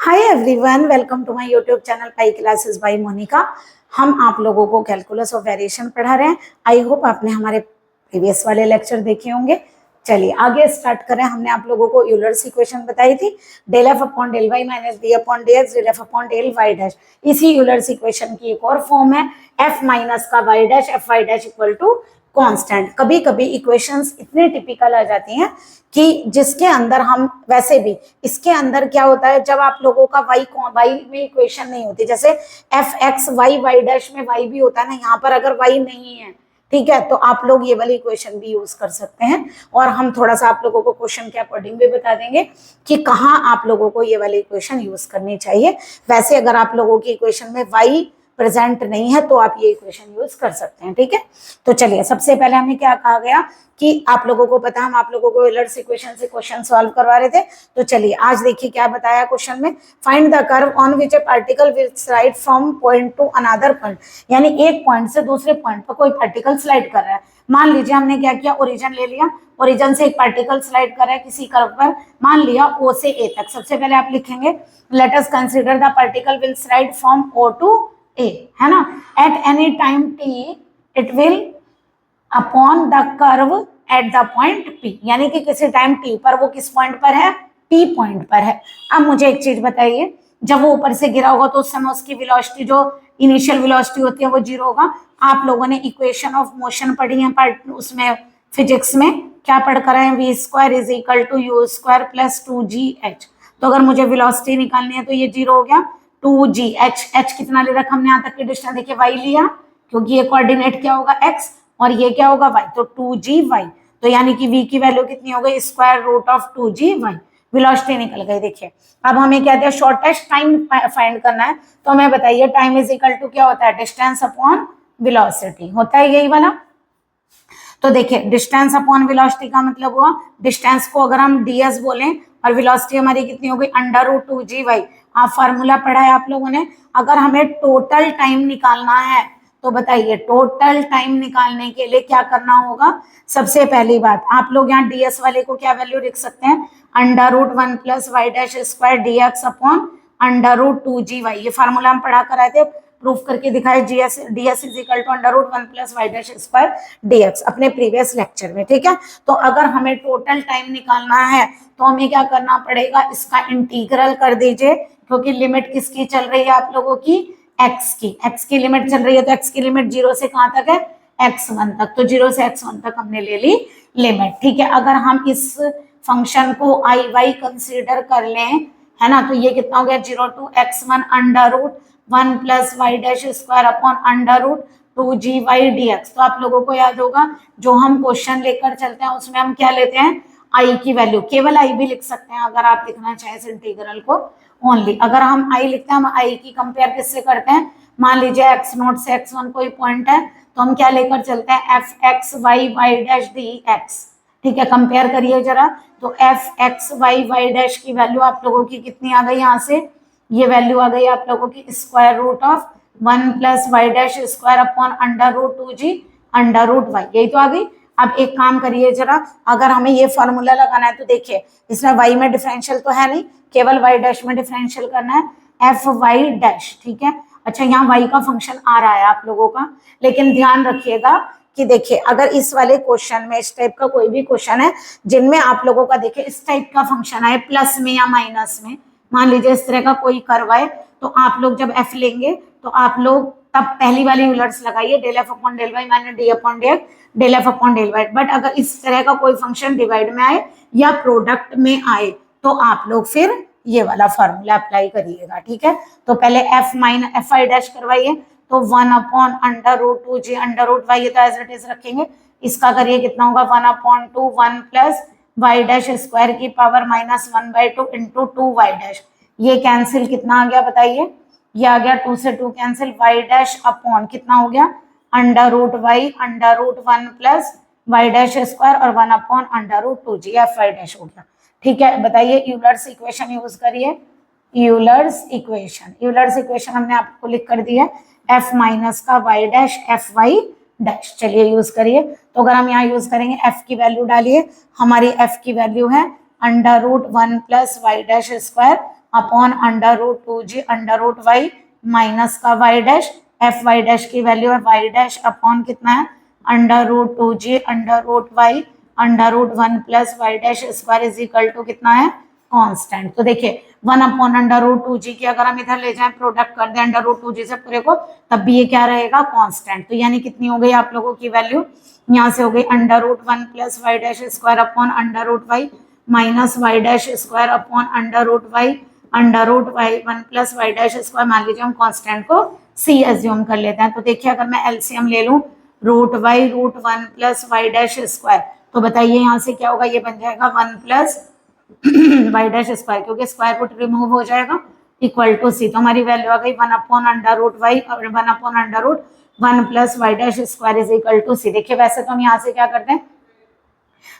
Hi everyone, welcome to my YouTube channel Pi classes by Monica. हम आप लोगों को कैलकुलस ऑफ वेरिएशन पढ़ा रहे हैं। आई होप आपने हमारे प्रीवियस वाले लेक्चर देखे होंगे। चलिए आगे स्टार्ट करें। हमने आप लोगों को यूलर्स इक्वेशन बताई थी, del F upon del Y minus D upon D X del F upon del Y dash. इसी यूलर्स इक्वेशन की एक और फॉर्म है एफ माइनस का Y dash F Y dash equal to constant. कभी कभी इक्वेशंस इतने टिपिकल आ जाती हैं कि जिसके अंदर हम वैसे भी इसके अंदर क्या होता है, जब आप लोगों का वाई में इक्वेशन नहीं होती, जैसे F x Y Y dash में वाई भी होता है ना, यहाँ पर अगर वाई नहीं है, ठीक है, तो आप लोग ये वाली इक्वेशन भी यूज कर सकते हैं। और हम थोड़ा सा आप लोगों को क्वेश्चन के अकॉर्डिंग भी बता देंगे कि कहाँ आप लोगों को ये वाली इक्वेशन यूज करनी चाहिए। वैसे अगर आप लोगों की इक्वेशन में वाई प्रेजेंट नहीं है तो आप ये इक्वेशन यूज कर सकते हैं, ठीक है। तो चलिए सबसे पहले हमें क्या कहा गया कि आप लोगों को पता, हम आप लोगों को यूलर्स इक्वेशन से क्वेश्चन सॉल्व करवा रहे थे। तो चलिए आज देखिए क्या बताया क्वेश्चन में। Find the curve on which A particle will slide from point two another point, यानी एक पॉइंट से दूसरे पॉइंट पर कोई पार्टिकल स्लाइड कर रहा है। मान लीजिए हमने क्या किया, ओरिजिन ले लिया, ओरिजिन से एक पार्टिकल स्लाइड कर रहा है किसी कर्व पर, मान लिया ओ से ए तक। सबसे पहले आप लिखेंगे let us consider the particle will slide from O to A, है ना। At any time T it will upon the curve at the point P, यानी कि किसी टाइम टी पर वो किस पॉइंट पर है, पी पॉइंट पर है। अब मुझे एक चीज बताइए, जब वो ऊपर से गिरा होगा तो उस समय उसकी वेलोसिटी, जो इनिशियल वेलोसिटी होती है, वो जीरो होगा। आप लोगों ने इक्वेशन ऑफ मोशन पढ़ी है पार्ट उसमें फिजिक्स में, क्या पढ़ कर है, V square is equal to U square plus 2gh। तो अगर मुझे वेलोसिटी निकालनी है तो ये जीरो हो गया, 2gh। h कितना ले रखा हमने यहाँ तक की डिस्टेंस, देखिए y लिया, क्योंकि ये कोऑर्डिनेट क्या होगा x और ये क्या होगा y, तो 2gy। तो यानी कि v की वैल्यू कितनी हो गई, square root of 2gy। Velocity निकल गई। देखिए अब हमें क्या दिया, शॉर्टेस्ट टाइम फाइंड करना है। तो हमें बताइए टाइम इज इक्वल टू क्या होता है, डिस्टेंस अपॉन वेलोसिटी होता है, यही वाला। तो देखिए डिस्टेंस अपॉन वेलोसिटी का मतलब हुआ, डिस्टेंस को अगर हम ds बोलें और वेलोसिटी हमारी कितनी हो गई, अंडर रूट 2g। आप फार्मूला पढ़ा है आप लोगों ने। अगर हमें टोटल टाइम निकालना है तो बताइए टोटल टाइम निकालने के लिए क्या करना होगा। सबसे पहली बात, आप लोग यहाँ ds वाले को क्या वैल्यू लिख सकते हैं, under root 1 plus Y dash square dx upon under root 2gy। ये फार्मूला हम पढ़ा कर आए थे, प्रूफ करके दिखाए, ds is equal to under root 1 plus Y dash square dx अपने प्रीवियस लेक्चर में, ठीक है। तो अगर हमें टोटल टाइम निकालना है तो हमें क्या करना पड़ेगा, इसका इंटीग्रल कर दीजिए, क्योंकि लिमिट किसकी चल रही है आप लोगों की, x की लिमिट चल रही है। तो x की लिमिट 0 से कहां तक है, x1 तक। तो 0 से x1 तक हमने ले ली लिमिट, ठीक है। अगर हम इस फंक्शन को आई वाई कंसिडर कर लें, है ना, तो ये कितना हो गया, 0 to x1 under root 1 plus Y dash square upon under root 2gy dx। तो आप लोगों को याद होगा जो हम क्वेश्चन लेकर चलते हैं उसमें हम क्या लेते हैं, आई की वैल्यू, केवल आई भी लिख सकते हैं अगर आप लिखना चाहें इस इंटीग्रल को ओनली। अगर हम आई लिखते हैं, हम आई की कंपेयर किससे करते हैं, मान लीजिए x नोट से x1 कोई पॉइंट है तो हम क्या लेकर चलते हैं, F x Y Y dash D X, ठीक है। कंपेयर करिए जरा, तो F x Y Y dash की वैल्यू आप लोगों की कितनी आ गई, यहाँ से ये वैल्यू आ गई आप लोगों की square root of 1 plus Y dash square upon under root 2g under root Y, यही तो आ गई। अब एक काम करिए जरा, अगर हमें ये फॉर्मूला लगाना है तो देखिए इसमें y में डिफरेंशियल तो है नहीं, केवल y डैश में डिफरेंशियल करना है, एफ वाई डैश, ठीक है। अच्छा यहाँ y का फंक्शन आ रहा है आप लोगों का, लेकिन ध्यान रखिएगा कि देखिए अगर इस वाले क्वेश्चन में, इस टाइप का कोई भी क्वेश्चन है जिनमें आप लोगों का देखिए इस टाइप का फंक्शन आए प्लस में या माइनस में, मान लीजिए इस तरह का कोई कर्व आए, तो आप लोग जब f लेंगे तो आप लोग तब पहली वाली यूलर्स लगाइए, del F upon del Y minus D upon D X del F upon del Y. But अगर इस तरह का कोई फंक्शन डिवाइड में आए या प्रोडक्ट में आए तो आप लोग फिर ये वाला फॉर्मूला अप्लाई करिएगा, ठीक है। तो पहले एफ आई डैश करवाइए, तो 1 upon under root 2g under root Y, ये तो एज इट इज रखेंगे। इसका करिए कितना होगा, 1 upon 2 1 plus Y dash square की power minus 1/2 into 2y dash. ये कैंसिल कितना आ गया बताइए, ये आ गया 2 से 2 कैंसिल, वाई डैश अपॉन कितना हो गया, under root Y under root 1 plus Y dash square और 1 upon under root 2g, F Y dash हो गया, ठीक है। बताइए यूलर्स इक्वेशन यूज करिए, यूलर्स इक्वेशन हमने आपको लिख कर दी है, एफ माइनस का Y dash F Y dash. चलिए यूज करिए। तो अगर हम यहाँ यूज करेंगे, एफ की वैल्यू डालिए, हमारी एफ की वैल्यू है under root 1 plus Y dash square upon under root 2g under root Y minus का Y dash, F Y dash की वैल्यू है वाई डैश अपॉन कितना है under root 2g under root Y under root 1 plus Y dash square is equal to कितना है constant. तो देखिए 1 upon under root 2g की अगर हम इधर ले जाएं प्रोडक्ट कर दें अंडर रूट 2g से पूरे को, तब भी ये क्या रहेगा कांस्टेंट। तो यानी कितनी हो गई आप लोगों की वैल्यू, यहाँ से हो गई under root 1 plus Y dash square upon under root Y minus Y dash square upon under root Y under root Y 1 plus Y dash square. मान लीजिए हम कांस्टेंट को c एज्यूम कर लेते हैं। तो देखिए अगर मैं एलसीएम ले लूं root 1 plus Y dash square, तो बताइए यहाँ से क्या होगा, ये बन जाएगा 1 प्लस वाई डैश स्क्वायर, क्योंकि स्क्वायर रूट रिमूव हो जाएगा इक्वल टू सी। तो हमारी वैल्यू आ गई 1 अपॉन अंडर रूट वाई और 1 upon under root 1 plus Y dash square is equal to C. देखिए वैसे तो हम यहाँ से क्या करते हैं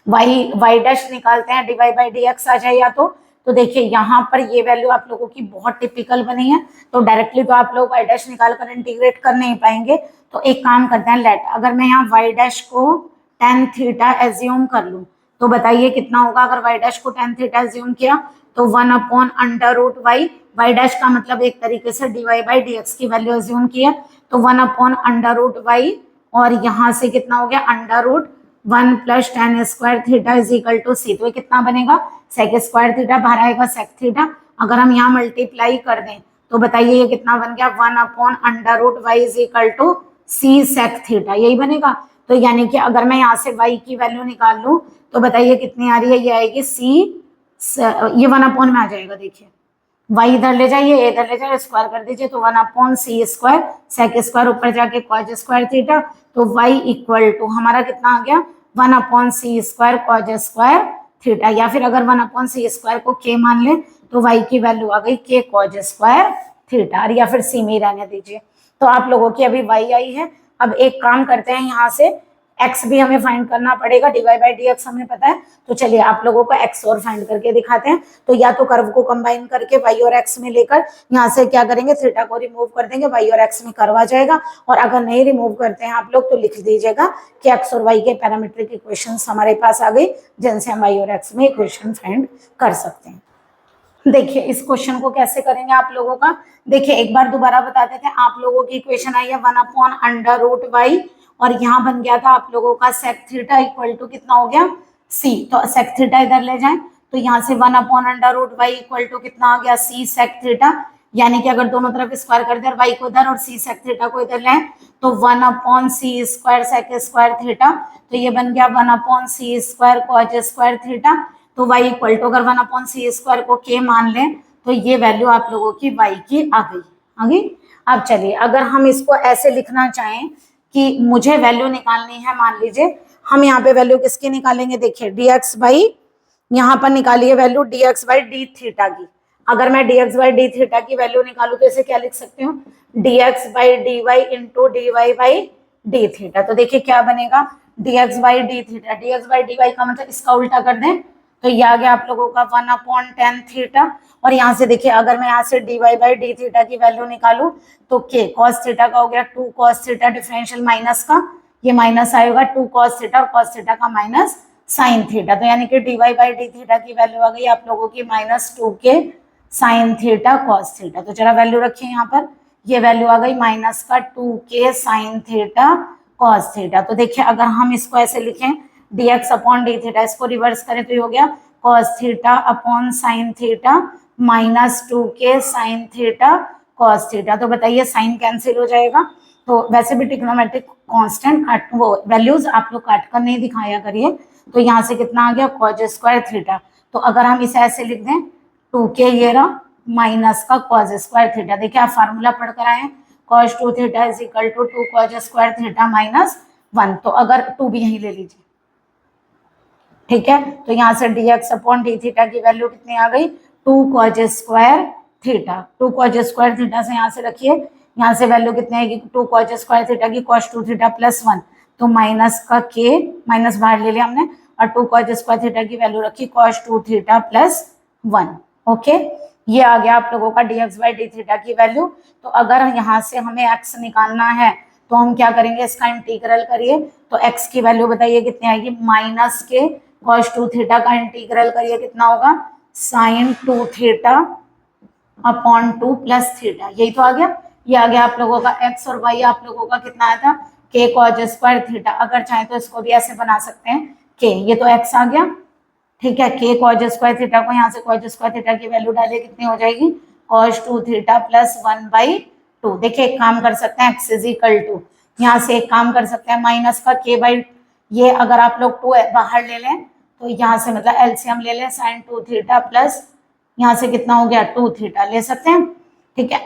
वाई डैश निकालते हैं, D Y by D X आ जाए या तो देखिए यहाँ पर ये वैल्यू आप लोगों की बहुत टिपिकल बनी है, तो डायरेक्टली तो आप लोग वाई डैश निकाल कर इंटीग्रेट कर नहीं पाएंगे। तो एक काम करते हैं, लेट अगर मैं यहाँ वाई डैश को tan थीटा एज्यूम कर लूँ, तो बताइए कितना होगा अगर वाई डैश को tan थीटा एज्यूम किया, तो 1 upon under root Y, Y dash का मतलब एक तरीके से D Y by D X की वैल्यू एज्यूम की है, तो 1 अपॉन अंडर रूट वाई और यहाँ से कितना हो गया under root 1 plus tan square theta is equal to C. तो ये कितना बनेगा सेक स्क्वायर थीटा, बाहर आएगा सेक थीटा। अगर हम यहाँ मल्टीप्लाई कर दें तो बताइए ये कितना बन गया 1 upon under root Y is equal to C sec theta, यही बनेगा। तो यानी कि अगर मैं यहाँ से y की वैल्यू निकाल लूँ तो बताइए कितनी आ रही है, ये आएगी सी, ये 1 अपॉन में आ जाएगा। देखिए y इधर ले जाइए इधर ले जाइए स्क्वायर कर दीजिए, तो 1 अपॉन सी स्क्वायर सेक स्क्वायर ऊपर जाके कॉज स्क्वायर थीटा, तो y इक्वल टू हमारा कितना आ गया 1 अपॉन सी स्क्वायर कॉज स्क्वायर थीटा, या फिर अगर 1 अपॉन सी स्क्वायर को k मान ले तो y की वैल्यू आ गई k कॉज स्क्वायर थीटा, या फिर सी में रहने दीजिए। तो आप लोगों की अभी y आई है। अब एक काम करते हैं, यहाँ से x भी हमें फाइंड करना पड़ेगा, D Y by D X हमें पता है, तो चलिए आप लोगों को x और फाइंड करके दिखाते हैं। तो या तो कर्व को कंबाइन करके y और x में लेकर यहाँ से क्या करेंगे थीटा को रिमूव कर देंगे, y और x में कर्व आ जाएगा। और अगर नहीं रिमूव करते हैं आप लोग तो लिख दीजिएगा कि x और y के पैरामीट्रिक इक्वेशंस हमारे पास आ गई, जिनसे हम y और x में इक्वेशन फाइंड कर सकते हैं। देखिए इस क्वेश्चन को कैसे करेंगे आप लोगों का, देखिए एक बार दोबारा बता देते हैं। आप लोगों की इक्वेशन आई है 1 अपॉन अंडर रूट वाई और यहाँ बन गया था आप लोगों का सेक थीटा इक्वल टू कितना हो गया सी। तो सेक थीटा इधर ले जाएं तो यहाँ से 1 upon under root Y equal to कितना आ गया सी सेक थीटा, यानी कि अगर दोनों तरफ स्क्वायर कर दे वाई को इधर और सी सेक थीटा को इधर लें तो 1 अपॉन सी स्क्वायर सेक स्क्वायर थीटा, तो ये बन गया 1 अपॉन सी स्क्वायर कॉज स्क्वायर थीटा। तो y इक्वल टू अगर 1 अपॉन सी स्क्वायर को k मान लें तो ये वैल्यू आप लोगों की y की आ गई। अब चलिए अगर हम इसको ऐसे लिखना चाहें कि मुझे वैल्यू निकालनी है, मान लीजिए हम यहाँ पे वैल्यू किसकी निकालेंगे, देखिए dx बाई यहाँ पर निकालिए value dx by D theta की। अगर मैं dx बाई डी थीटा की वैल्यू निकालू तो इसे क्या लिख सकते हो dx by D Y into D Y by D theta. तो देखिए क्या बनेगा dx by D theta, dx by D Y का मतलब इसका उल्टा कर दें तो ये आ गया आप लोगों का 1 अपॉन tan थीटा। और यहाँ से देखिए अगर मैं यहाँ से D Y by D theta की वैल्यू निकालू तो k cos थीटा का हो गया 2 cos थीटा डिफरेंशियल माइनस का, ये माइनस आएगा 2 cos थीटा और cos थीटा का माइनस साइन थीटा। तो यानी कि D Y by D theta की वैल्यू आ गई आप लोगों की minus 2k sine theta cos theta. तो जरा वैल्यू रखिए यहाँ पर, ये वैल्यू आ गई माइनस का 2k sine theta cos theta. तो देखिए अगर हम इसको ऐसे लिखें dx अपॉन डी थीटा, इसको रिवर्स करें तो ये हो गया cos theta upon sine theta minus 2k sine theta cos theta. तो बताइए साइन कैंसिल हो जाएगा, तो वैसे भी ट्रिग्नोमेट्रिक कांस्टेंट काट वो वैल्यूज आप लोग काट कर नहीं दिखाया करिए। तो यहाँ से कितना आ गया cos स्क्वायर थीटा। तो अगर हम इसे ऐसे लिख दें 2k ये रहा माइनस का cos स्क्वायर थीटा, देखिए आप फार्मूला पढ़ कर आए cos 2 theta is equal to 2 cos square theta minus 1, तो अगर 2 भी यहीं ले लीजिए, ठीक है। तो यहाँ से dx अपॉन डी थीटा की वैल्यू कितनी आ गई 2 cos square theta, 2 cos square theta से यहाँ से रखिए, यहाँ से वैल्यू कितनी आएगी 2 cos स्क्वायर थीटा की cos 2 थीटा प्लस 1, तो माइनस का k माइनस बाहर ले लिया हमने और 2 cos स्क्वायर थीटा की वैल्यू रखी cos 2 थीटा प्लस 1। ओके, ये आ गया आप लोगों का dx बाई डी थीटा की वैल्यू। तो अगर यहाँ से हमें x निकालना है तो हम क्या करेंगे, इसका इंटीग्रल करिए। तो x की वैल्यू बताइए कितनी आएगी माइनस के cos 2 थीटा का इंटीग्रल करिए कितना होगा sine 2 theta upon 2 plus theta, यही तो आ गया। ये आ गया आप लोगों का x और y आप लोगों का कितना आया था k cos स्क्वायर थीटा। अगर चाहे तो इसको भी ऐसे बना सकते हैं k, ये तो x आ गया, ठीक है। k cos स्क्वायर थीटा को यहाँ से cos स्क्वायर थीटा की वैल्यू डाले कितनी हो जाएगी cos 2 थीटा प्लस 1/2। देखिए एक काम कर सकते हैं x इज इक्वल टू, यहाँ से एक काम कर सकते हैं माइनस का k बाई, ये अगर आप लोग 2 बाहर ले लें तो यहाँ से मतलब एलसीएम ले लें sin 2 थीटा प्लस यहाँ से कितना हो गया 2 थीटा ले सकते हैं, ठीक है।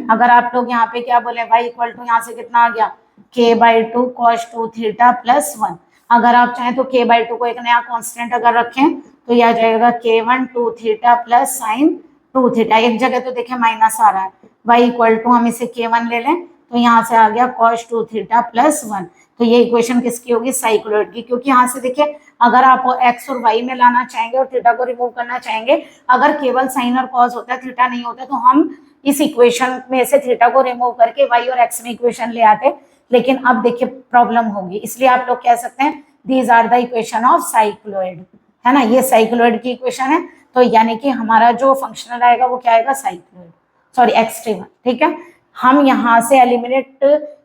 अगर आप लोग यहाँ पे क्या बोले y इक्वल टू यहाँ से कितना आ गया k/2 cos 2 थीटा प्लस 1। अगर आप चाहें तो k/2 को एक नया कांस्टेंट अगर रखें तो यह आ जाएगा k1 2 theta plus sin 2 theta. एक जगह तो देखिए माइनस आ रहा है, y इक्वल टू हम इसे k1 ले लें तो यहाँ से आ गया cos 2 थीटा प्लस 1। तो ये इक्वेशन किसकी होगी साइक्लॉइड की, क्योंकि यहाँ से देखिए अगर आप x और y में लाना चाहेंगे और थीटा को रिमूव करना चाहेंगे, अगर केवल साइन और कॉस होता है थीटा नहीं होता तो हम इस इक्वेशन में से थीटा को रिमूव करके y और x में इक्वेशन ले आते, लेकिन अब देखिए प्रॉब्लम होगी, इसलिए आप लोग कह सकते हैं these are the equation of cycloid, है ना। ये साइक्लॉइड की इक्वेशन है, तो यानी कि हमारा जो फंक्शनल आएगा वो क्या आएगा साइक्लॉइड, सॉरी एक्सट्रीम, ठीक है। हम यहाँ से एलिमिनेट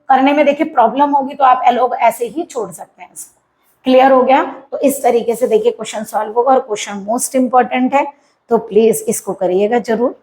करने में देखिए प्रॉब्लम होगी तो आप लोग ऐसे ही छोड़ सकते हैं इसको। क्लियर हो गया। तो इस तरीके से देखिए क्वेश्चन सॉल्व होगा और क्वेश्चन मोस्ट इंपॉर्टेंट है, तो प्लीज इसको करिएगा जरूर।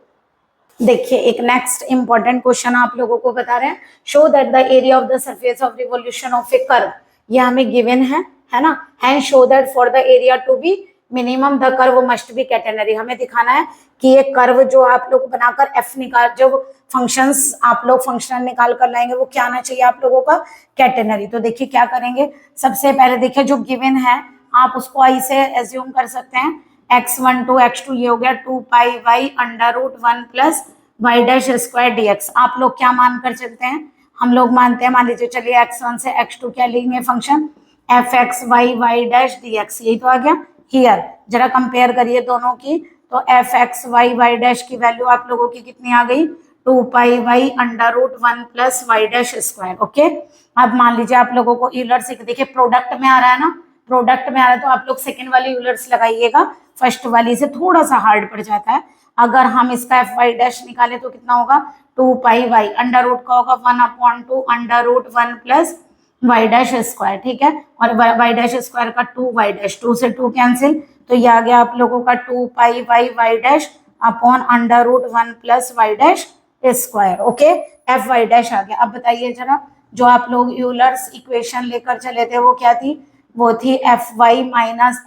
देखिए एक नेक्स्ट इंपॉर्टेंट क्वेश्चन आप लोगों को बता रहे हैं, show that the area of the surface of revolution of a curve, ये हमें गिवन है ना, and show that for the area to be minimum the curve must be catenary. हमें दिखाना है कि ये कर्व जो आप लोग बनाकर एफ निकाल, जो फंक्शंस आप लोग फंक्शनल निकाल कर लाएंगे वो क्या आना चाहिए आप लोगों का कैटेनरी। तो देखिए क्या करेंगे, सबसे पहले देखिए जो गिवन है आप उसको आई से एज्यूम कर सकते हैं, x1 to x2 ये हो गया 2 pi y under root 1 plus Y dash square dx। आप लोग क्या मान कर चलते हैं, हम लोग मानते हैं, मान लीजिए चलिए x1 से x2 क्या लेंगे function f(x(y) y dash dx, यही तो आ गया। हियर जरा कंपेयर करिए दोनों की, तो f(x(y) y डैश की वैल्यू आप लोगों की कितनी आ गई 2 pi y under root 1 plus Y dash square. Okay, अब मान लीजिए आप लोगों को यूलर्स, देखिए प्रोडक्ट में आ रहा है ना, प्रोडक्ट में आ रहा है तो आप लोग सेकेंड वाली यूलर्स लगाइएगा, फर्स्ट वाली से थोड़ा सा हार्ड पड़ जाता है। अगर हम इसका एफ वाई डैश निकाले तो कितना होगा 2 पाई वाई अंडर रूट का होगा 1/2 under root 1 plus Y dash square, ठीक है। और वाई डैश स्क्वायर का 2 वाई डैश, 2 से 2 कैंसिल, तो ये आ गया आप लोगों का 2 pi Y Y dash upon under root 1 plus Y dash square. Okay, F Y dash आ गया। अब बताइए जरा, जो आप लोग यूलर्स इक्वेशन लेकर चले थे वो क्या थी, वो थी F Y minus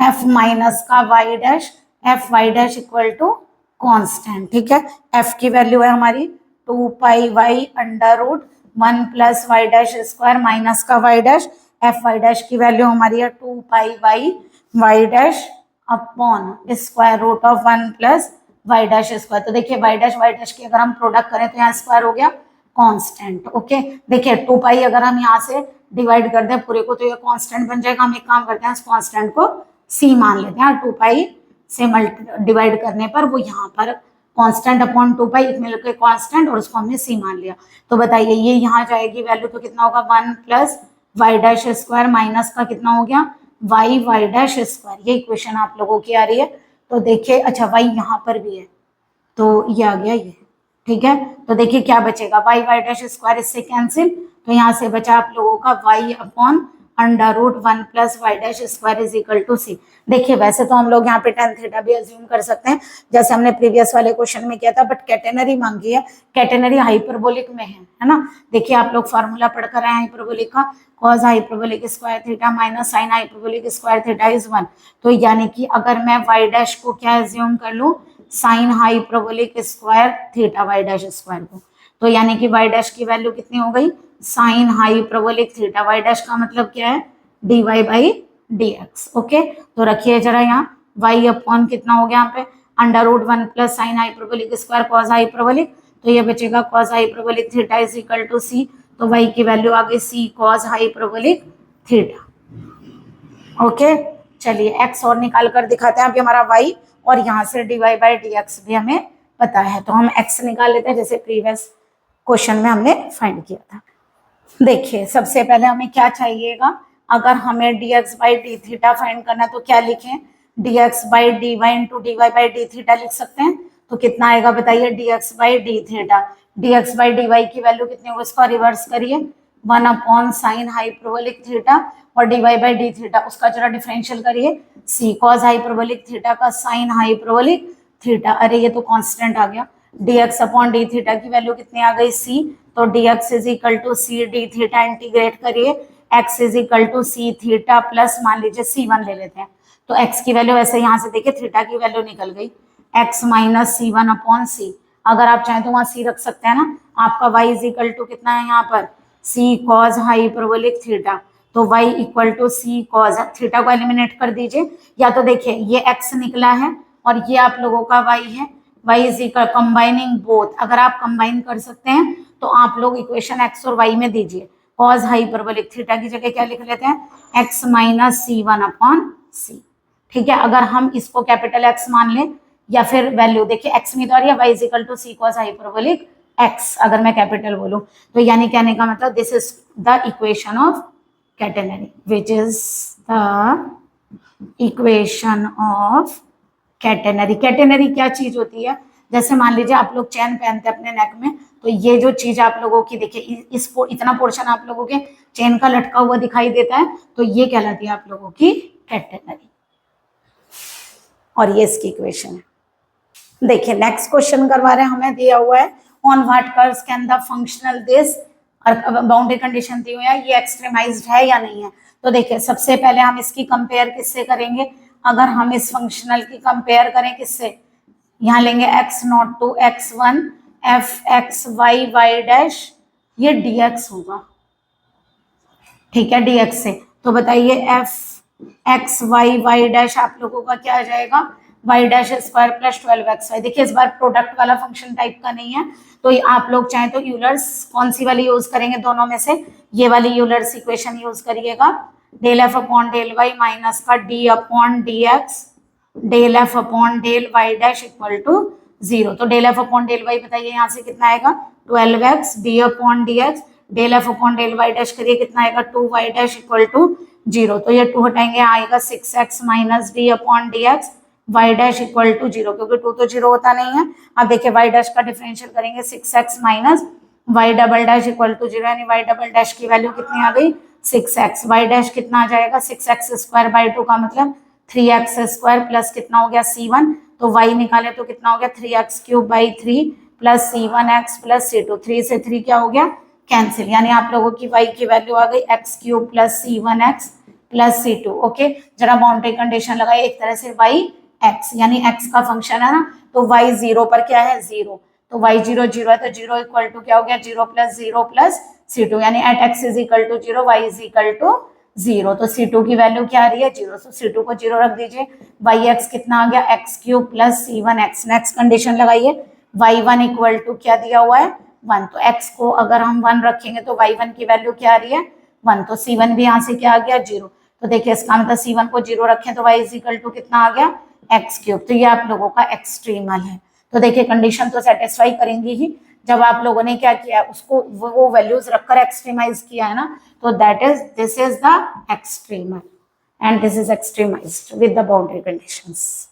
F minus का Y dash, F Y dash equal to constant, ठीक है। एफ की वैल्यू है हमारी 2 pi Y under root 1 plus Y dash square minus का Y dash, F Y dash की वैल्यू हमारी है 2 pi Y Y dash upon square root of 1 plus Y dash square. तो देखिए वाई डैश की अगर हम प्रोडक्ट करें तो यहाँ स्क्वायर हो गया कांस्टेंट। ओके, देखिए 2 पाई अगर हम यहाँ से डिवाइड कर दें पूरे को तो ये कांस्टेंट बन जाएगा। हम एक काम करते हैं, इस कांस्टेंट को सी मान लेते हैं, 2 पाई से डिवाइड करने पर वो यहाँ पर कांस्टेंट अपॉन 2 पाई मिलकर कांस्टेंट और उसको हमने सी मान लिया। तो बताइए ये यहाँ जाएगी वैल्यू तो कितना होगा 1 plus Y dash square minus का कितना हो गया वाई डैश स्क्वायर। ये इक्वेशन आप लोगों की आ रही है। तो देखिए अच्छा वाई यहाँ पर भी है तो ये आ गया ये, ठीक है। तो देखिए क्या बचेगा वाई डैश स्क्वायर इससे कैंसिल, तो यहाँ से बचा आप लोगों का Y upon under root 1 plus Y dash square is equal to C. देखिए वैसे तो हम लोग यहाँ पे टेन थीटा भी अज्यूम कर सकते हैं जैसे हमने प्रीवियस वाले क्वेश्चन में किया था, बट कैटेनरी मांगी है, कैटेनरी हाइपरबोलिक में है ना। देखिए आप लोग फार्मूला पढ़कर आए हाइपरबोलिक का, cos hyperbolic square theta minus sign hyperbolic square theta is 1। तो यानी कि अगर मैं वाई डैश को क्या अज्यूम कर लूँ sine hyperbolic square theta Y dash square को, तो यानी कि वाई डैश की वैल्यू कितनी हो गई sine hyperbolic theta, Y dash का मतलब क्या है D Y by D X. Okay, तो रखिए जरा यहाँ वाई अपॉन कितना हो गया यहाँ पे under root 1 plus sine hyperbolic square cos hyperbolic, तो ये बचेगा cos hyperbolic theta is equal to C. तो वाई की वैल्यू आ गई C cos hyperbolic theta. Okay, चलिए एक्स और निकाल कर दिखाते हैं। अभी हमारा वाई और यहाँ से D Y by D X भी हमें पता है, तो हम एक्स निकाल लेते हैं जैसे प्रीवियस क्वेश्चन में हमने फाइंड किया था। देखिए सबसे पहले हमें क्या चाहिएगा, अगर हमें D X by D theta find करना तो क्या लिखें D X by D Y into D Y by D theta लिख सकते हैं। तो कितना आएगा बताइए, D X by D theta. D X by D Y की वैल्यू कितनी होगी, इसका रिवर्स करिए, 1 अपॉन साइन हाइपरबोलिक थीटा, और D Y by D theta उसका जरा डिफरेंशियल करिए, सी कॉस हाइपरबोलिक थीटा का साइन हाइपरबोलिक थीटा। अरे ये तो कांस्टेंट आ गया, D X upon D theta की वैल्यू कितनी आ गई, सी। तो D X is equal to C D theta, integrate करिए, X is equal to C theta plus मान लीजिए C1 ले लेते हैं। तो x की वैल्यू ऐसे यहाँ से देखिए, थीटा की वैल्यू निकल गई, x माइनस C1 अपॉन सी। अगर आप चाहें तो वहाँ c रख सकते हैं ना। आपका y इज इक्वल टू कितना है यहाँ पर, c कॉस हाइपरबोलिक थीटा। तो y equal to c cos, theta को एलिमिनेट कर दीजिए, या तो देखिए ये x निकला है और ये आप लोगों का y है, y is equal combining both. अगर आप कंबाइन कर सकते हैं तो आप लोग इक्वेशन x और y में दीजिए, कॉस हाइपरबोलिक थीटा की जगह क्या लिख लेते हैं, x माइनस C1 अपॉन सी। ठीक है, अगर हम इसको कैपिटल X मान लें, या फिर वैल्यू देखिए x में तो आ रही है y is equal to C cos hyperbolic x, अगर मैं कैपिटल बोलूं तो, यानी कहने का मतलब this is the equation of catenary, which is the equation of catenary. Catenary क्या चीज होती है, जैसे मान लीजिए आप लोग चैन पहनते हैं अपने नेक में, तो ये जो चीज आप लोगों की देखिए, इतना पोर्शन आप लोगों के चेन का लटका हुआ दिखाई देता है, तो ये कहलाती है आप लोगों की कैटेनरी, और ये इसकी इक्वेशन है। देखिए नेक्स्ट क्वेश्चन करवा रहे हैं, हमें दिया हुआ है on what curves can the functional this, और बाउंड्री कंडीशन दी हुई है, ये एक्सट्रीमाइज्ड है या नहीं है। तो देखिए सबसे पहले हम इसकी कंपेयर किससे करेंगे, अगर हम इस फंक्शनल की कंपेयर करें किससे, यहाँ लेंगे x naught to x1 f x Y Y dash, ये dx होगा, ठीक है, dx से। तो बताइए f x Y Y dash आप लोगों का क्या आ जाएगा, Y dash square plus 12xy। देखिए इस बार प्रोडक्ट वाला फंक्शन टाइप का नहीं है, तो आप लोग चाहें तो यूलर्स कौन सी वाली यूज करेंगे, दोनों में से ये वाली यूलर्स इक्वेशन यूज करिएगा, del F upon del Y minus का D upon D X del F upon del Y dash equal to 0। तो del F upon del Y बताइए यहाँ से कितना आएगा, 12x D upon D X, del F upon del Y dash करिए कितना आएगा, 2y डैश इक्वल टू 0। तो ये 2 हटाएंगे, आएगा 6x minus D upon D x y dash equal to 0, क्योंकि 2 तो 0 होता नहीं है। अब देखिए वाई डैश का डिफरेंशियल करेंगे, 6x minus y double dash equal to 0, यानी वाई डबल डैश की वैल्यू कितनी आ गई, 6x। वाई डैश कितना आ जाएगा, 6x स्क्वायर बाई 2 का मतलब 3x स्क्वायर प्लस कितना हो गया C1, तो y निकाले तो कितना हो गया 3x cube by 3 plus C1x plus C2, 3 से 3 क्या हो गया कैंसिल, यानी आप लोगों की y की वैल्यू आ गई x cube plus C1x plus C2। Okay, जरा बाउंड्री कंडीशन लगाए, एक तरह से y x, यानी x का फंक्शन है ना, तो y 0 पर क्या है 0, तो y 0 0 है, तो 0 इक्वल टू क्या हो गया 0 प्लस C2, यानी at x is equal to 0 y is equal to 0। तो C2 की वैल्यू क्या आ रही है 0, तो C2 को 0 रख दीजिए, yx कितना आ गया x cube plus C1x। Next condition लगाइए, y1 इक्वल टू क्या दिया हुआ है 1, तो x को अगर हम 1 रखेंगे तो y1 की वैल्यू क्या आ रही है 1, तो C1 भी यहाँ से क्या आ गया 0। तो देखिए इसका मतलब C1 को 0 रखें तो y इज इक्वल टू कितना आ गया x क्यूब, तो ये आप लोगों का एक्सट्रीमल है। तो देखिए कंडीशन तो सेटिस्फाई करेंगी ही, जब आप लोगों ने क्या किया उसको वो वैल्यूज रखकर एक्सट्रीमाइज किया है ना, तो that is this is the extremal and this is extremized with the boundary conditions.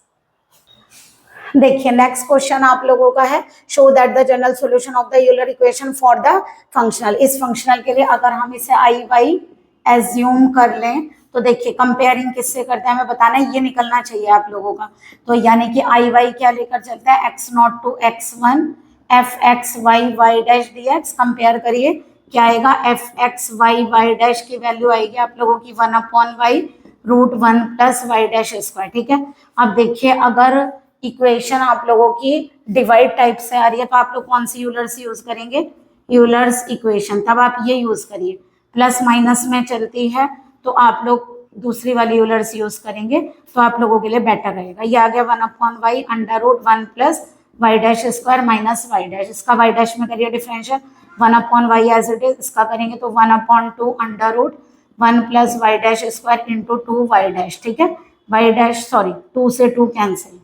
देखिए नेक्स्ट क्वेश्चन आप लोगों का है, show that the general solution of the Euler equation for the functional. इस फंक्शनल के लिए अगर हम इसे आई वाई एज्यूम कर लें, तो देखिए कंपेयरिंग किससे करते हैं हमें बताना है, ये निकलना चाहिए आप लोगों का। तो यानी कि आई वाई क्या लेकर चलता है x naught to x1 f x Y Y dash D x, compare करिए क्या आएगा f x Y Y dash की वैल्यू आएगी आप लोगों की 1 upon y root 1 plus Y dash square. ठीक है, अब देखिए अगर इक्वेशन आप लोगों की डिवाइड टाइप से आ रही है तो आप लोग कौन सी यूलर्स यूज करेंगे, यूलर्स इक्वेशन, तब आप ये यूज करिए। प्लस माइनस में चलती है तो आप लोग दूसरी वाली यूलर्स यूज करेंगे, तो आप लोगों के लिए बेटर रहेगा। ये आ गया 1 upon y under root 1 plus Y dash square minus Y dash, इसका वाई डैश में करिए differential, 1 upon y as it is, इसका करेंगे तो 1 upon 2 under root 1 plus Y dash square into 2 y dash. ठीक है, वाई डैश सॉरी 2 से 2 cancel,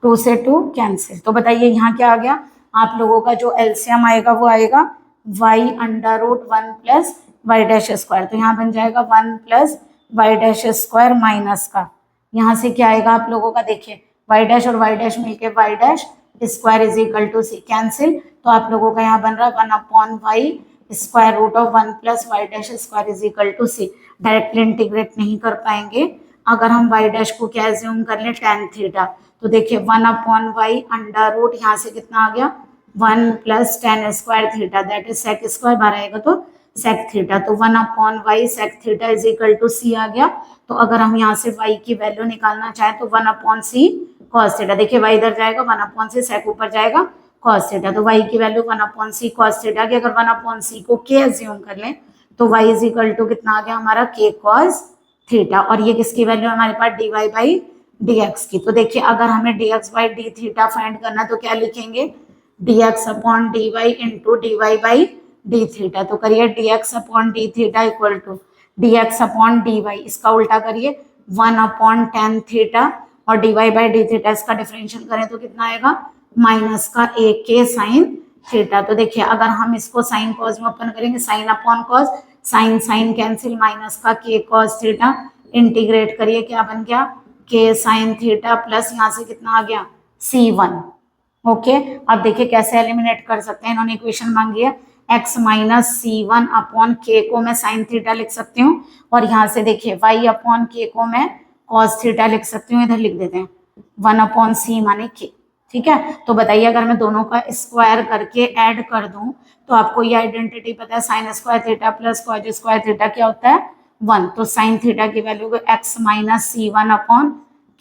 2 से 2 कैंसिल। तो बताइए यहाँ क्या आ गया, आप लोगों का जो एलसीएम आएगा वो आएगा y under root 1 plus Y dash square, तो यहाँ बन जाएगा 1 plus Y dash square minus का, यहाँ से क्या आएगा आप लोगों का, देखिए वाई डैश और वाई डैश मिलके y dash square is equal to C, cancel, तो आप लोगों का यहाँ बन रहा है 1/y square root of 1 plus Y dash square is equal to C. Directly integrate नहीं कर पाएंगे, अगर हम वाई डैश को क्या एज्यूम कर लें, tan थीटा, तो देखिए 1/y अंडर रूट, यहाँ से कितना आ गया 1 plus tan square theta that is sec square, बाहर आएगा तो सेक थीटा, तो 1/y sec theta is equal to C आ गया। तो अगर हम यहाँ से y की वैल्यू निकालना चाहें तो 1/c cos थीटा, देखिए y इधर जाएगा 1/c, सेक ऊपर जाएगा cos थीटा, तो y की वैल्यू 1/c cos थीटा की, अगर 1/c को k एज्यूम कर लें तो y इज इक्वल टू कितना आ गया हमारा k cos थीटा, और ये किसकी वैल्यू हमारे पास dy बाई dx की। तो देखिए अगर हमें dx by D theta find करना तो क्या लिखेंगे, dx upon dy into dy by D theta, तो करिए dx अपॉन D theta equal to dx upon dy, इसका उल्टा करिए 1/tan थीटा, और dy बाई डी थीटा इसका डिफरेंशियल करें तो कितना आएगा माइनस का एक के साइन थीटा। तो देखिए अगर हम इसको साइन कॉस में ओपन करेंगे, sine upon cos, sine sine cancel, minus का के कॉस थीटा, इंटीग्रेट करिए क्या बन गया के साइन थीटा प्लस यहाँ से कितना आ गया c1। ओके, अब देखिए कैसे एलिमिनेट कर सकते हैं, इन्होंने इक्वेशन मांगी है x माइनस c1 अपॉन k को मैं साइन थीटा लिख सकती हूँ, और यहाँ से देखिए y अपॉन k को मैं कॉस थीटा लिख सकती हूँ, इधर लिख देते हैं 1/c माने k। ठीक है, तो बताइए अगर मैं दोनों का स्क्वायर करके ऐड कर दूं तो आपको ये आइडेंटिटी पता है, sine square theta plus cos square theta क्या होता है 1, तो साइन थीटा की वैल्यू को x माइनस c1 अपॉन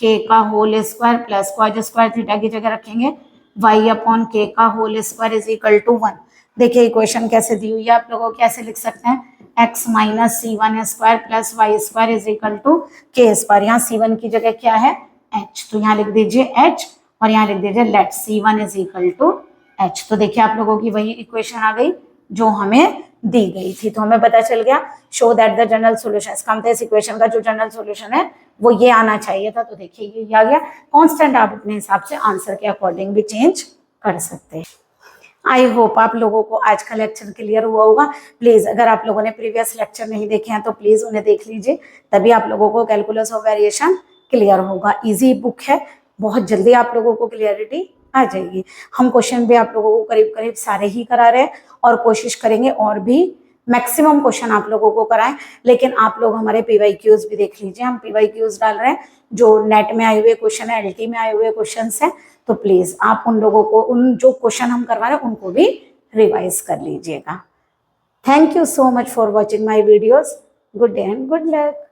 k का whole square plus cos square theta की जगह रखेंगे y अपॉन k का whole square is equal to 1। देखिए इक्वेशन कैसे दी हुई है, आप लोगों को कैसे लिख सकते हैं, x minus c1 square plus y square is equal to k square, यहाँ c1 की जगह क्या है h, तो यहाँ लिख दीजिए h और यहाँ लिख दीजिए let c1 is equal to h। तो देखिए आप लोगों की वही इक्वेशन आ गई जो हमें दी गई थी, तो हमें पता चल गया show that the general solution, इसका मतलब इस इक्वेशन का जो जनरल सॉल्यूशन है वो ये आना चाहिए था, तो देखिए ये आ गया। कांस्टेंट आप अपने हिसाब से आंसर के अकॉर्डिंग भी चेंज कर सकते हैं। आई होप आप लोगों को आज का लेक्चर क्लियर हुआ होगा। प्लीज अगर आप लोगों ने प्रीवियस लेक्चर नहीं देखे हैं तो प्लीज उन्हें देख लीजिए, तभी आप लोगों को कैलकुलस ऑफ वेरिएशन क्लियर होगा। इजी बुक है, बहुत जल्दी आप लोगों को क्लियरिटी आ जाएगी। हम क्वेश्चन भी आप लोगों को करीब करीब सारे ही करा रहे हैं और कोशिश करेंगे और भी मैक्सिमम क्वेश्चन आप लोगों को कराएं, लेकिन आप लोग हमारे PYQs भी देख लीजिए, हम PYQs डाल रहे हैं जो नेट में आए हुए क्वेश्चन है, LT में आए हुए क्वेश्चन है, तो प्लीज आप उन लोगों को, उन जो क्वेश्चन हम करवा रहे हैं उनको भी रिवाइज कर लीजिएगा। Thank you so much for watching my videos. Good day and good luck.